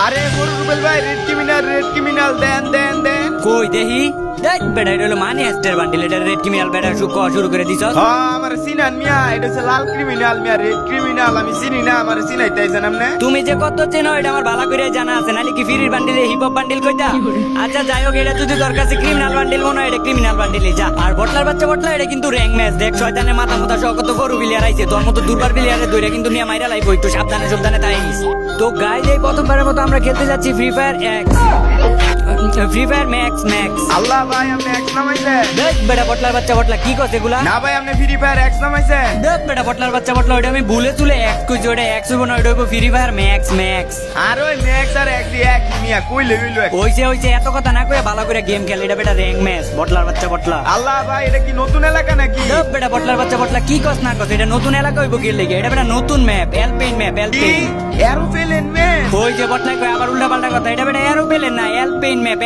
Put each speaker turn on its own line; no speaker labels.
আরে রুবেল ভাই, red criminal দেন দেন দেন।
কই দেখি দেখ বেটা, এটা হলো মানি হেস্টের বান্ডিল। এটা রেড ক্রিমিনাল বেটা শুরু করে দিছ।
হ্যাঁ আমার সিনান মিয়া, এটা হচ্ছে লাল ক্রিমিনাল মিয়া, রেড ক্রিমিনাল আমি চিনি না, আমার চিনাইতেছেন আপনি?
তুমি যে কত চেনো এটা আমার ভালো করে জানা আছে, নাহলে কি ফ্রির বান্ডিলে হিপ হপ বান্ডিল কইতা? আচ্ছা যাই হোক, এটা যদি তোর কাছে ক্রিমিনাল বান্ডিল মনে হয়, এটা ক্রিমিনাল বান্ডিলই যা। আর বটলার বাচ্চা বটলা, এটা কিন্তু র্যাঙ্ক ম্যাচ। দেখ শয়তানের মাথা মুথা সহ কত গরু প্লেয়ার আইছে, তোর মতো দুর্বার প্লেয়ারে দইরা কিন্তু নিয়ে মাইরা লাইব। একটু সাবধানে সাবধানে তাই নিস। তো গাইজ এই প্রথমবারের মতো আমরা খেলতে যাচ্ছি ফ্রি ফায়ার ম্যাক্স।
আল্লাহ ভাই, আপনি এক্স নামাইছেন?
দেখ বেটা বটলার বাচ্চা বটলা কি করছে এগুলা?
না ভাই, আপনি ফ্রি ফায়ার এক্স নামাইছেন?
দেখ বেটা বটলার বাচ্চা বটলা, ওটা আমি ভুলে চুলে এক্স কইছি। ওটা এক্স হইব না, ওটা হইব ফ্রি ফায়ার ম্যাক্স।
আর ওই ম্যাক্স আর এক মিয়া কইলে হইলো এক।
হইছে এত কথা না কইয়া ভালো করে গেম খেল। এটা বেটা র্যাঙ্ক ম্যাচ বটলার বাচ্চা বটলা।
আল্লাহ ভাই, এটা কি নতুন এলাকা নাকি?
দেখ বেটা বটলার বাচ্চা বটলা কি কস না কস, এটা নতুন এলাকা হইব কি লেগে? এটা বেটা নতুন ম্যাপ, এলপেইন ম্যাপ।
Aeroplane match?
ওই যে বটলা কই আবার উল্টা পাল্টা কথা। এটা বেটা এরোপ্লেন না, এলপেইন ম্যাপ।